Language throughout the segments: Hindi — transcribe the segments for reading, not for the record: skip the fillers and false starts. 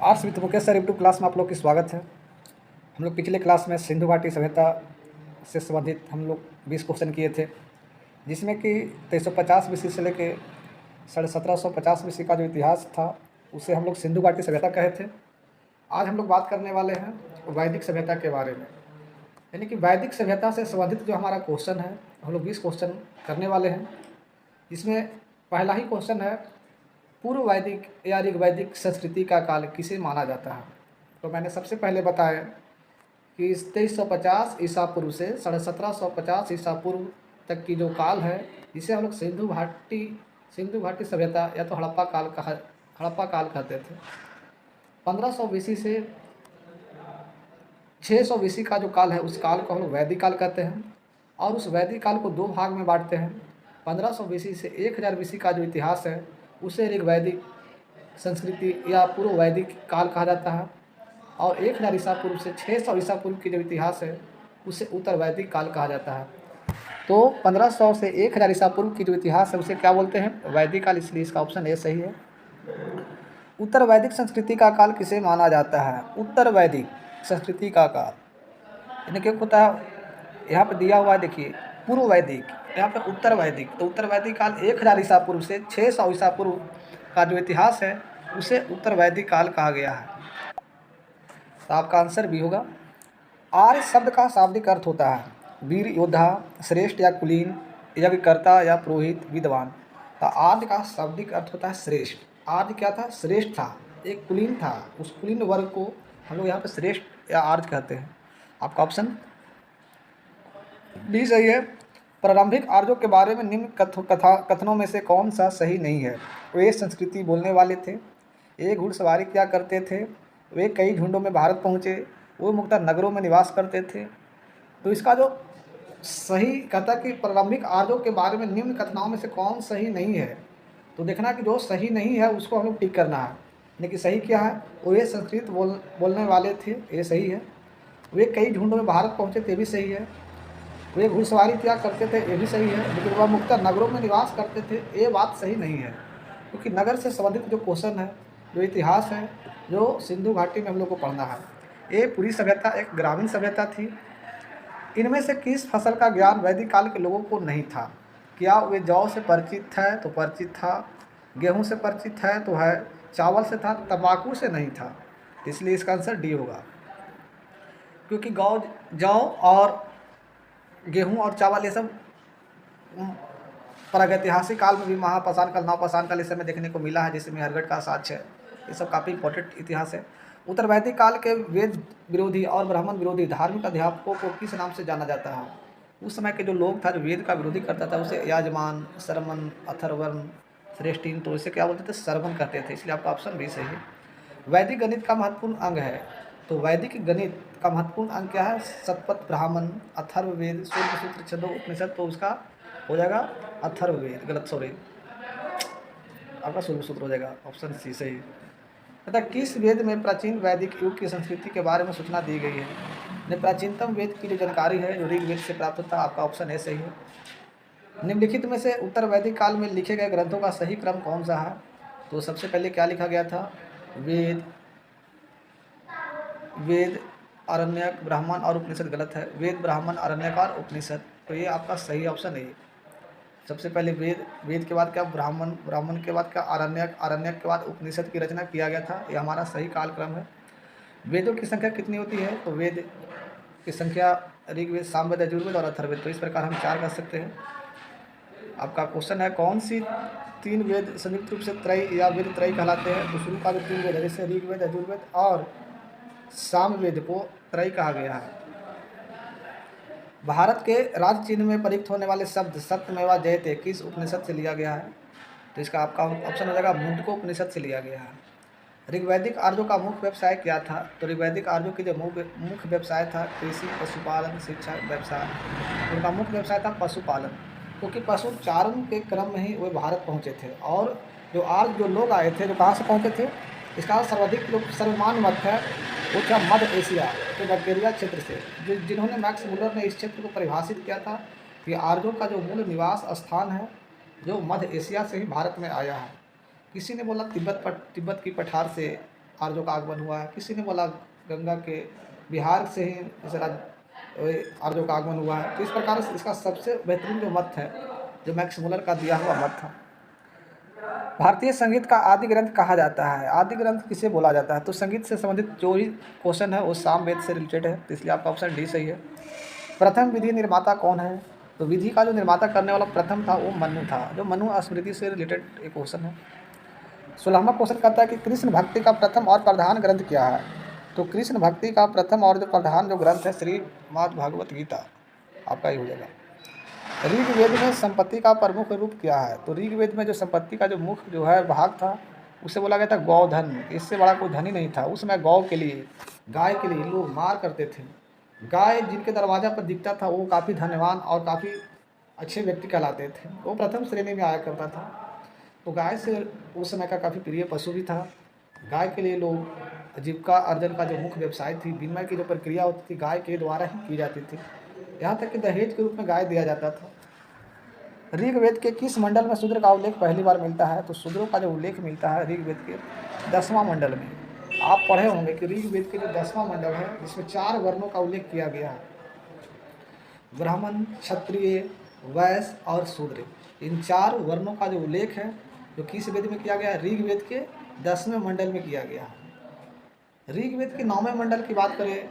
Arts with Mukesh sir YouTube class में आप लोग की स्वागत है। हम लोग पिछले क्लास में सिंधु घाटी सभ्यता से संबंधित हम लोग 20 क्वेश्चन किए थे, जिसमें कि 2350 BC से लेके 1750 BC का जो इतिहास था उसे हम लोग सिंधु घाटी सभ्यता कहे थे। आज हम लोग बात करने वाले हैं वैदिक सभ्यता के बारे में, यानी कि वैदिक सभ्यता से संबंधित जो हमारा क्वेश्चन है हम लोग 20 क्वेश्चन करने वाले हैं। जिसमें पहला ही क्वेश्चन है, पूर्व वैदिक या ऋग्वैदिक संस्कृति का काल किसे माना जाता है। तो मैंने सबसे पहले बताया कि 2350 ईसा पूर्व से 1750 ईसा पूर्व तक की जो काल है, जिसे हम लोग सिंधु घाटी सभ्यता या तो हड़प्पा काल कहते थे। 1500 BC से 600 BC का जो काल है उस काल को हम लोग वैदिक काल कहते हैं, और उस वैदिक काल को दो भाग में बांटते हैं। 1500 BC से 1000 BC का जो इतिहास है उसे ऋग्वैदिक संस्कृति या पूर्व वैदिक काल कहा जाता है, और 1000 ईसा पूर्व से 600 ईसा पूर्व की जो इतिहास है उसे उत्तर वैदिक काल कहा जाता है। तो 1500 से 1000 ईसा पूर्व की जो इतिहास है उसे क्या बोलते हैं, वैदिक काल, इसलिए इसका ऑप्शन ए सही है। उत्तर वैदिक संस्कृति का काल किसे माना जाता है, उत्तर वैदिक संस्कृति का काल, यानी क्या होता है, यहाँ पे दिया हुआ है, देखिए पूर्व वैदिक, यहाँ पे उत्तर वैदिक। तो उत्तर वैदिक काल 1000 ईसा पूर्व से 600 ईसा पूर्व का जो इतिहास है उसे उत्तर वैदिक काल कहा गया है। तो आपका आंसर भी होगा। आर्य शब्द का शाब्दिक अर्थ होता है वीर, योद्धा, श्रेष्ठ या कुलीन, यज्ञकर्ता या पुरोहित, विद्वान। तो आर्य का शाब्दिक अर्थ होता है श्रेष्ठ। आर्य क्या था, श्रेष्ठ था, एक कुलीन था, उस कुलीन वर्ग को हम लोग यहाँ पे श्रेष्ठ या आर्य कहते हैं। आपका ऑप्शन भी सही है। प्रारंभिक आर्यों के बारे में निम्न कथनों में से कौन सा सही नहीं है। वे संस्कृति बोलने वाले थे, ये घुड़सवारी किया करते थे, वे कई झुंडों में भारत पहुँचे, वो मुख्यतः नगरों में निवास करते थे। तो इसका जो सही कहता है कि प्रारंभिक आर्यों के बारे में निम्न कथनों में से कौन सही नहीं है, तो देखना कि जो सही नहीं है उसको हम लोग टिक करना है। लेकिन सही क्या है, वो ये संस्कृत बोलने वाले थे, ये सही है। वे कई झुंडों में भारत पहुँचे थे, भी सही है। वे घुड़सवारी किया करते थे, ये भी सही है। लेकिन वह मुख्यतः नगरों में निवास करते थे, ये बात सही नहीं है, क्योंकि नगर से संबंधित जो क्वेश्चन है, जो इतिहास है, जो सिंधु घाटी में हम लोग को पढ़ना है, ये पूरी सभ्यता एक ग्रामीण सभ्यता थी। इनमें से किस फसल का ज्ञान वैदिक काल के लोगों को नहीं था। क्या वे जौ से परिचित है, तो परिचित था, गेहूँ से परिचित है तो है, चावल से था, तंबाकू से नहीं था। इसलिए इसका आंसर डी होगा, क्योंकि जौ और गेहूँ और चावल ये सब प्रागैतिहासिक काल में भी महापाषाण काल, नवपाषाण काल इस समय देखने को मिला है, जिसमें हरगढ़ का साक्ष्य है। ये सब काफ़ी इंपॉर्टेंट इतिहास है। उत्तर वैदिक काल के वेद विरोधी और ब्राह्मण विरोधी धार्मिक अध्यापकों को किस नाम से जाना जाता है। उस समय के जो लोग था, जो वेद का विरोधी करता था, उसे याजमान, शरमन, अथर्वण, श्रेष्ठीन, तो इसे क्या बोलते थे, श्रवण करते थे। इसलिए आपका ऑप्शन भी सही है। वैदिक गणित का महत्वपूर्ण अंग है, तो वैदिक गणित का महत्वपूर्ण अंग क्या है, शतपथ ब्राह्मण, अथर्ववेद, सूर्य सूत्र, छंदो, उपनिषद। तो उसका हो जाएगा अथर्ववेद, गलत, सॉरी, आपका सूर्य सूत्र हो जाएगा, ऑप्शन सी सही। तथा किस वेद में प्राचीन वैदिक युग की संस्कृति के बारे में सूचना दी गई है। प्राचीनतम वेद की जो जानकारी है जो ऋग्वेद से प्राप्त होता है, आपका ऑप्शन ए सही है। निम्नलिखित में से उत्तर वैदिक काल में लिखे गए ग्रंथों का सही क्रम कौन सा है। तो सबसे पहले क्या लिखा गया था, वेद, आरण्यक, ब्राह्मण और उपनिषद। गलत है, वेद, ब्राह्मण, आरण्यक और उपनिषद। तो ये आपका सही ऑप्शन है। सबसे पहले वेद के बाद क्या ब्राह्मण, ब्राह्मण के बाद क्या आरण्यक, आरण्यक के बाद उपनिषद की रचना किया गया था। ये हमारा सही कालक्रम है। वेदों की संख्या कितनी होती है, तो वेद की संख्या ऋग्वेद, सामवेद, यजुर्वेद और अथर्ववेद। तो इस प्रकार हम 4 कर सकते हैं। आपका क्वेश्चन है, कौन सी 3 वेद संयुक्त रूप से त्रय या वेद त्रय कहलाते हैं। तो शुरू का जो 3 वेद है, जैसे ऋग्वेद, यजुर्वेद और सामवेद, को त्रय कहा गया है। भारत के राज्य चिन्ह में प्रयुक्त होने वाले शब्द सत्यमेवा जयते किस उपनिषद से लिया गया है। तो इसका आपका ऑप्शन हो जाएगा मुंडको उपनिषद से लिया गया है। ऋग्वैदिक आर्यों का मुख्य व्यवसाय क्या था। तो ऋग्वैदिक आर्यों की जो मुख्य व्यवसाय था कृषि, पशुपालन, शिक्षा, व्यवसाय। उनका मुख्य व्यवसाय था पशुपालन, क्योंकि पशुचारण के क्रम में ही वे भारत पहुँचे थे। और जो आर्य जो लोग आए थे, जो कहाँ से पहुँचे थे, इसका सर्वाधिक जो सर्वमान्य मत है वो क्या, मध्य एशिया के बल्गेरिया क्षेत्र से। जिन्होंने मैक्स मुलर ने इस क्षेत्र को परिभाषित किया था कि आर्यों का जो मूल निवास स्थान है जो मध्य एशिया से ही भारत में आया है। किसी ने बोला तिब्बत की पठार से आर्यों का आगमन हुआ है, किसी ने बोला गंगा के बिहार से ही आर्यों का आगमन हुआ है। तो इस प्रकार से इसका सबसे बेहतरीन जो मत है, जो मैक्स मुलर का दिया हुआ मत था। भारतीय संगीत का आदि ग्रंथ कहा जाता है। आदि ग्रंथ किसे बोला जाता है? तो संगीत से संबंधित जो भी क्वेश्चन है वो सामवेद से रिलेटेड है, तो इसलिए आपका ऑप्शन डी सही है। प्रथम विधि निर्माता कौन है? तो विधि का जो निर्माता करने वाला प्रथम था वो मनु था। जो मनु स्मृति से रिलेटेड एक क्वेश्चन है। 16वां क्वेश्चन कहता है कि कृष्ण भक्ति का प्रथम और प्रधान ग्रंथ क्या है? तो कृष्ण भक्ति का प्रथम और जो प्रधान जो ग्रंथ है श्रीमद् भागवत गीता, आपका ही हो जाएगा। ऋग्वेद में संपत्ति का प्रमुख रूप क्या है? तो ऋग्वेद में जो संपत्ति का जो मुख्य जो है भाग था उसे बोला गया था गौधन। इससे बड़ा कोई धन ही नहीं था। उस समय गौ के लिए, गाय के लिए लोग मार करते थे। गाय जिनके दरवाजा पर दिखता था वो काफ़ी धन्यवान और काफ़ी अच्छे व्यक्ति कहलाते थे, वो प्रथम श्रेणी में आया करता था। तो गाय से उस समय का काफ़ी प्रिय पशु भी था। गाय के लिए लोग जीविका अर्जन का जो मुख्य व्यवसाय थी, विनिमय की जो प्रक्रिया होती थी गाय के द्वारा ही की जाती थी। यहाँ तक कि दहेज के रूप में गाय दिया जाता था। ऋग्वेद के किस मंडल में शूद्र का उल्लेख पहली बार मिलता है? तो शूद्रों का जो उल्लेख मिलता है ऋग्वेद के 10वां मंडल में। आप पढ़े होंगे कि ऋग्वेद के जो 10वां मंडल है जिसमें 4 वर्णों का उल्लेख किया गया है, ब्राह्मण, क्षत्रिय, वैश्य और शूद्र। इन 4 वर्णों का जो उल्लेख है जो किस वेद में किया गया है? ऋग्वेद के 10वें मंडल में किया गया है। ऋग्वेद के 9वें मंडल की बात करें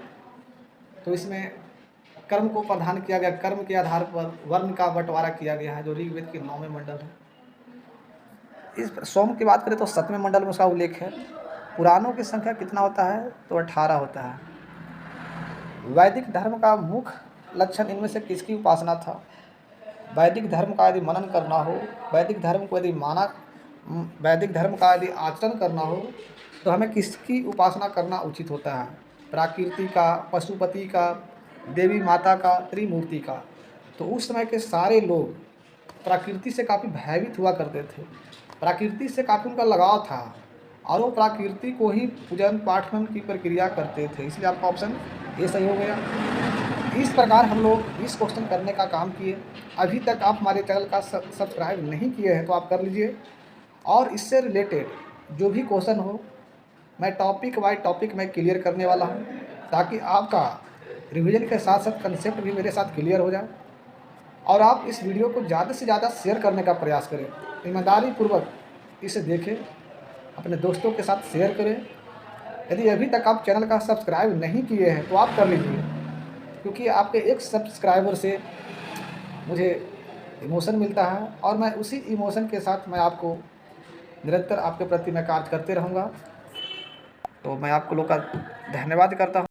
तो इसमें कर्म को प्रधान किया गया। कर्म के आधार पर वर्ण का बंटवारा किया गया है जो ऋग्वेद के 9वें मंडल है। इस सोम की बात करें तो 7वें मंडल में उसका उल्लेख है। पुराणों की संख्या कितना होता है? तो 18 होता है। वैदिक धर्म का मुख्य लक्षण इनमें से किसकी उपासना था? वैदिक धर्म का यदि मनन करना हो, वैदिक धर्म को यदि वैदिक धर्म का यदि आचरण करना हो तो हमें किसकी उपासना करना उचित होता है? प्रकृति का, पशुपति का, देवी माता का, त्रिमूर्ति का। तो उस समय के सारे लोग प्रकृति से काफ़ी भयभीत हुआ करते थे। प्रकृति से काफ़ी उनका लगाव था और वो प्रकृति को ही पूजन पाठन की प्रक्रिया करते थे। इसलिए आपका ऑप्शन ये सही हो गया। इस प्रकार हम लोग इस क्वेश्चन करने का काम किए। अभी तक आप हमारे चैनल का सब्सक्राइब नहीं किए हैं तो आप कर लीजिए, और इससे रिलेटेड जो भी क्वेश्चन हो मैं टॉपिक बाय टॉपिक में क्लियर करने वाला हूं, ताकि आपका रिवीजन के साथ साथ कंसेप्ट भी मेरे साथ क्लियर हो जाए। और आप इस वीडियो को ज़्यादा से ज़्यादा शेयर करने का प्रयास करें, ईमानदारी पूर्वक इसे देखें, अपने दोस्तों के साथ शेयर करें। यदि अभी तक आप चैनल का सब्सक्राइब नहीं किए हैं तो आप कर लीजिए, क्योंकि आपके एक सब्सक्राइबर से मुझे इमोशन मिलता है और मैं उसी इमोशन के साथ मैं आपको निरंतर आपके प्रति मैं कार्य करते रहूँगा। तो मैं आपको लोग का धन्यवाद करता हूँ।